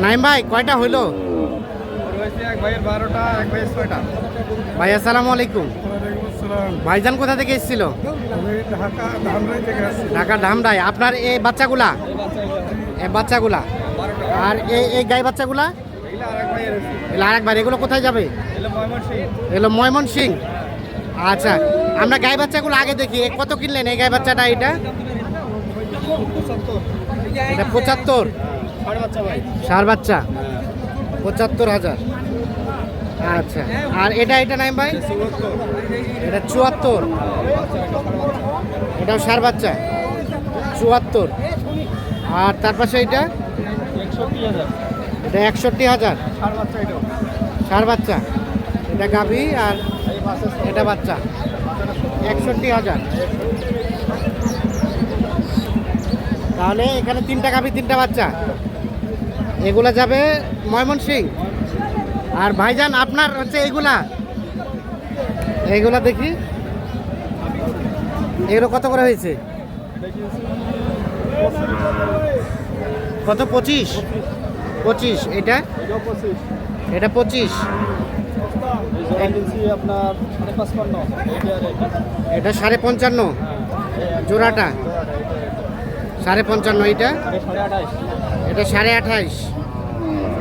নাইম ভাই কয়টা হইলো? এক ভাইয়ের 12টা, এক ভাইয়ের 6টা। ভাই আসসালামু আলাইকুম। ভাইজান কোথা থেকে এসেছিল? ঢাকা ধামরাই থেকে আসছি। ঢাকা ধামরাই। আপনার এই বাচ্চাগুলা আর এই গাই বাচ্চাগুলা এগুলো আরেক ভাইয়ের হচ্ছে। এগুলো আরেক ভাই, এগুলো কোথায় যাবে? এগুলো ময়মনসিংহ। এগুলো ময়মনসিং। আচ্ছা, আমরা গাই বাচ্চাগুলো আগে দেখি। কত কিনলেন এই গাই বাচ্চাটা? এটা 75। ষাঁড় বাচ্চা ভাই। ষাঁড় বাচ্চা 75,000। আচ্ছা, আর এটা নাইম ভাই? 74। এটা 74। এটাও ষাঁড় বাচ্চা 74। আর তার পাশে এটা 61,000। এটা 61,000। ষাঁড় বাচ্চা এটাও। ষাঁড় বাচ্চা। এটা গাভী আর এই পাশে এটা বাচ্চা 61,000। তাহলে এখানে 3টা গাভী 3টা বাচ্চা, এগুলা যাবে ময়মনসিং। আর ভাইজান আপনার হচ্ছে এইগুলা দেখি, এগুলো কত করে হয়েছে? কত? 25। এটা এটাও 25। এটা 25। এই জোড়া কিনছি আপনার 55। এটা 55.5 জোড়াটা। 55.5। এটা 28। এটা 28.5।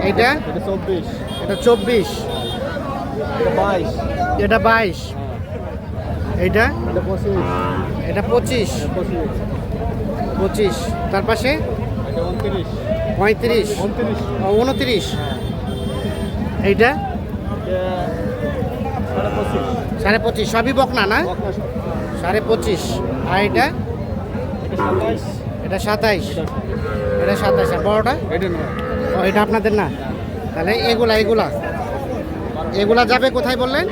এইটা এটা 24। এটা 24। এটা 22। এটা 22। এইটা এটা 25। এটা 25। 25। তার পাশে এটা 29। 35। 29। 29। এইটা এটা 25.5। 25.5। সবই বকনা না? 25.5। আর এটা এটা 27। এটা 27। এটা 27। আর বড়টা? এটা না। ও, এটা আপনাদের না? তাহলে এগুলা যাবে কোথায় বললেন?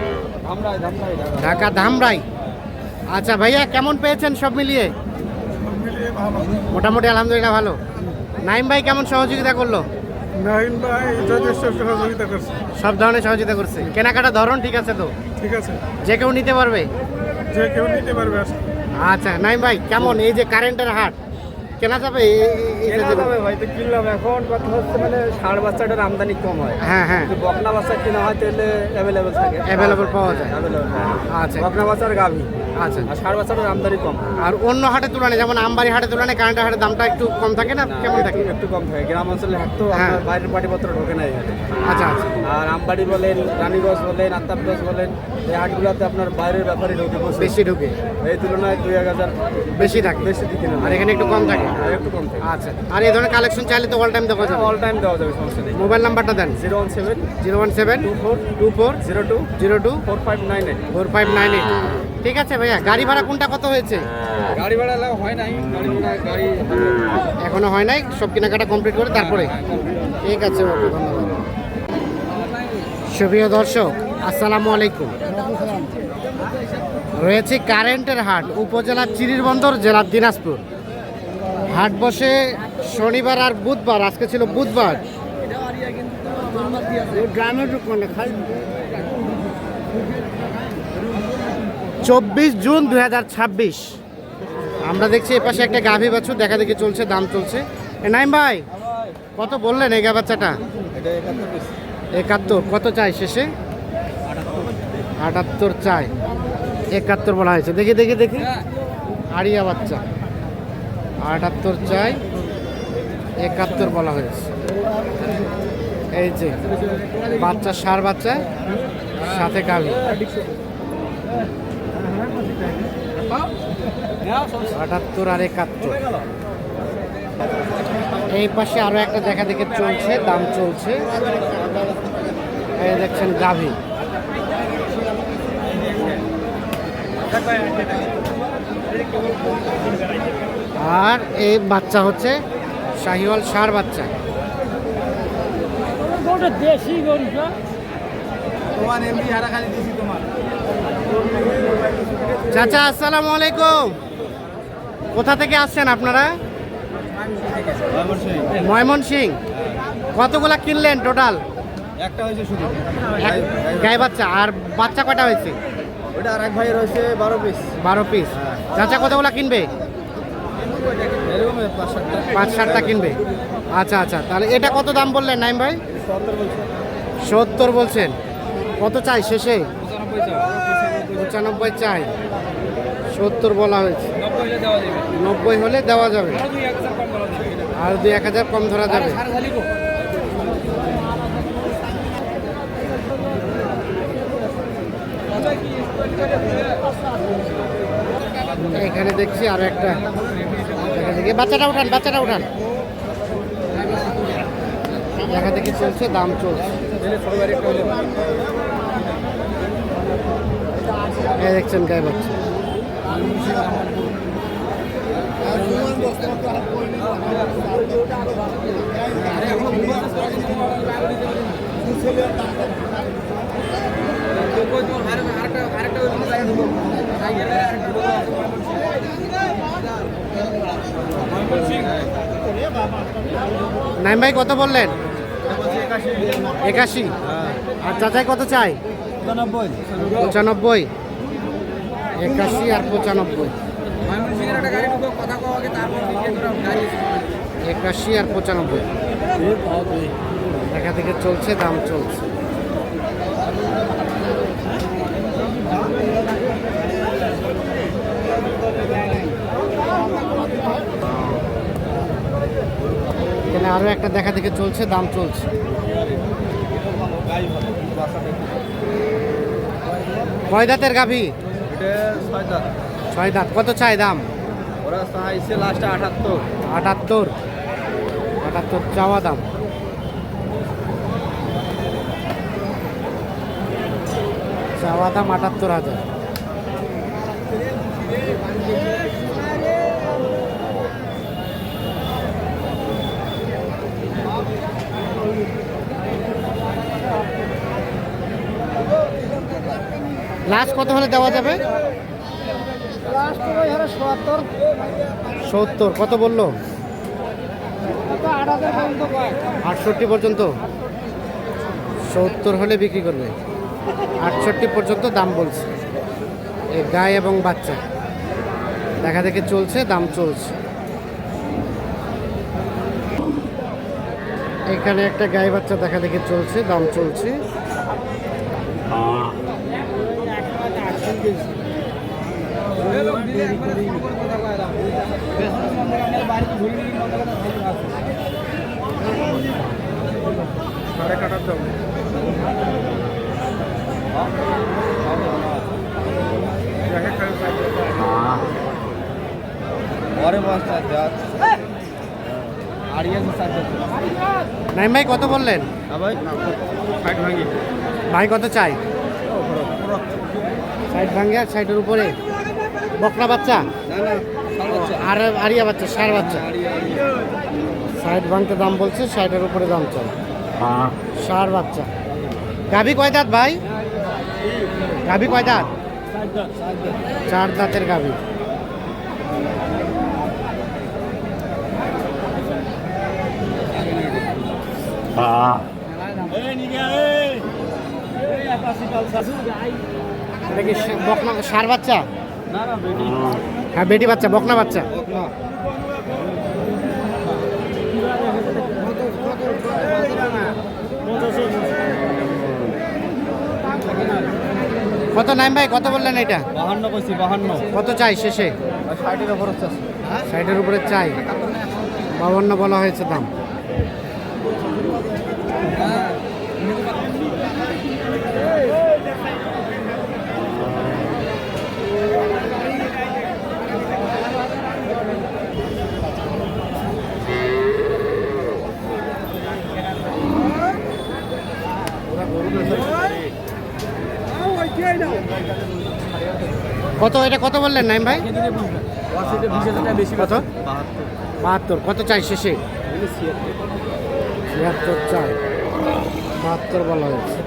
ধামরাই ঢাকা ধামরাই। আচ্ছা ভাইয়া, কেমন পেয়েছেন সব মিলিয়ে? মোটামুটি আলহামদুলিল্লাহ ভালো। নাইম ভাই কেমন সহযোগিতা করলো? নাইন ভাই যথেষ্ট সহযোগিতা করছে। সব ধরনের সহযোগিতা করছে। কেনাকাটা ধরন ঠিক আছে তো? ঠিক আছে, যে কেউ নিতে পারবে? যে কেউ নিতে পারবে। আচ্ছা নাইম ভাই, কেমন এই যে কারেন্টের হাট কেনা যাবে? ভাই তো কিনলাম। এখন কথা হচ্ছে মানে ষাঁড় বাচ্চাটার আমদানি কম হয়। হ্যাঁ হ্যাঁ, যদি বকনা বাচ্চা কিনা হয় তাহলে অ্যাভেলেবেল থাকে। অ্যাভেলেবল পাওয়া যায়। আচ্ছা বকনা বাচ্চার গাভী আচ্ছা। আর ষাঁড় বাচ্চাটার আমদানি কম। আর অন্য হাটের তুলনায়, যেমন আমবাড়ি হাটের তুলনায় কারেন্টের হাটের দামটা একটু কম থাকে না? কেমন থাকে? একটু কম থাকে। গ্রাম অঞ্চলে হাট তো হ্যাঁ। আপনার বাইরের পাটিপত্র ঢোকে না এই হাটে। আচ্ছা আচ্ছা। আর আমবাড়ি বলেন, রানীগঞ্জ বলেন, আত্মাবগঞ্জ বলেন, এই হাটগুলোতে আপনার বাইরের ব্যাপারে ঢোকে প্রচুর। বেশি ঢুকে, এই তুলনায় 2-1,000 বেশি থাকে। বেশি দিকে না। আর এখানে একটু কম থাকে। একটু কম থাকে। আচ্ছা, আর এই ধরনের কালেকশন চাইলে তো অল টাইম দেখা যাবে। অল টাইম দেওয়া যাবে, সমস্যা নেই। মোবাইল নাম্বারটা দেন। 017 01724 02 02 4598। 4598। ঠিক আছে ভাইয়া, গাড়ি ভাড়া কোনটা কত হয়েছে? গাড়ি ভাড়া হয় নাই। গাড়ি এখনো হয় নাই, সব কেনাকাটা কমপ্লিট করে তারপরে। ঠিক আছে, ওকে, ধন্যবাদ। সুপ্রিয় দর্শক, আসসালামু আলাইকুম। রয়েছে কারেন্টের হাট, উপজেলা চিরিরবন্দর, জেলা দিনাজপুর। হাট বসে শনিবার আর বুধবার। আজকে ছিল বুধবার। 24 জুন 2026। আমরা দেখছি এপাশে একটা গাভী বাছুর দেখা দেখি চলছে, দাম চলছে। নাইম ভাই কত বললেন এই গা বাচ্চাটা? এটা 71। 71। কত চাই শেষে? 78 চাই। 71 বলা হয়েছে। দেখি দেখি দেখি, আড়িয়া বাচ্চা 78 চাই, 71 বলা হয়েছে। এই যে বাচ্চা, ষাঁড় বাচ্চা, সাথে গাভী। 78 আর 71। এই পাশে আরো একটা দেখা দেখে চলছে, দাম চলছে। এই দেখছেন গাভী। আর এই বাচ্চা হচ্ছে শাহিওয়াল ষাঁড় বাচ্চা। দেশি গরু তোমার এমনি হারা খালি দিছি তোমার। চাচা আসসালামু আলাইকুম। কোথা থেকে আসছেন আপনারা? ময়মনসিং। কতগুলা কিনলেন টোটাল? একটা হয়েছে শুধু গাই বাচ্চা। আর বাচ্চা কয়টা হয়েছে? ওটা আর এক ভাইয়ের হয়েছে 12 পিস। 12 পিস। চাচা কতগুলা কিনবে? এরকম 5-7টা। 5-7টা কিনবে। আচ্ছা আচ্ছা, তাহলে এটা কত দাম বললেন নাইম ভাই? 70 বলছে। 70 বলছেন। কত চাই শেষে? 95 চাই, 70 বলা হয়েছে। 90 হলে দেওয়া যাবে, আর 2-1000 কম ধরা যাবে। এখানে দেখছি আরো একটা, দেখা দেখি বাচ্চাটা উঠান, বাচ্চাটা উঠান। দেখা দেখি চলছে, দাম চলছে। এই দেখছেন গায়ে বাচ্চা। নাইম ভাই কত বললেন? 81। আর চাচাই কত চাই? 95। 81 আর 95। 81 আর 95 দেখা থেকে চলছে, দাম চলছে। এখানে আরো একটা দেখা থেকে চলছে, দাম চলছে। কয় দাঁতের গাভী? 6 দাঁত। কত চাই দাম? ওরা চাইছে লাস্টে 78। 78 চাওয়া দাম। চাওয়া দাম 78,000। লাস্ট কত হলে দেওয়া যাবে? 70। কত বললো? 68 পর্যন্ত। 70 হলে বিক্রি করবে, 68 পর্যন্ত দাম বলছে। এই গায়ে এবং বাচ্চা দেখা দেখে চলছে, দাম চলছে। এখানে একটা গায়ে বাচ্চা দেখা দেখে চলছে, দাম চলছে। নাইম ভাই কত বললেন? ভাই কত চাই? 60 ভাঙে আর 60-এর উপরে। বকনা বাচ্চা আর আরিয়া বাচ্চা, ষাঁড় বাচ্চা। 60 ভাঙতে দাম বলছে, 60-এর উপরে দাম চাই। ষাঁড় বাচ্চা। গাভী কয় দাঁত ভাই? গাভী কয় দাঁত? 4 দাঁতের গাভী। এটা কি বকনা ষাঁড় বাচ্চা? হ্যাঁ বেটি বাচ্চা, বকনা বাচ্চা। কত নাইম ভাই কত বললেন এটা? 52। কত চাই শেষে? 60-এর উপরে চাই। 60-এর উপরে চাই, 52 বলা হয়েছে দাম। কত এটা কত বললেন নাইম ভাই? কত? 72। কত চাই শেষে? 76 চাই, 72 বলা হয়েছে।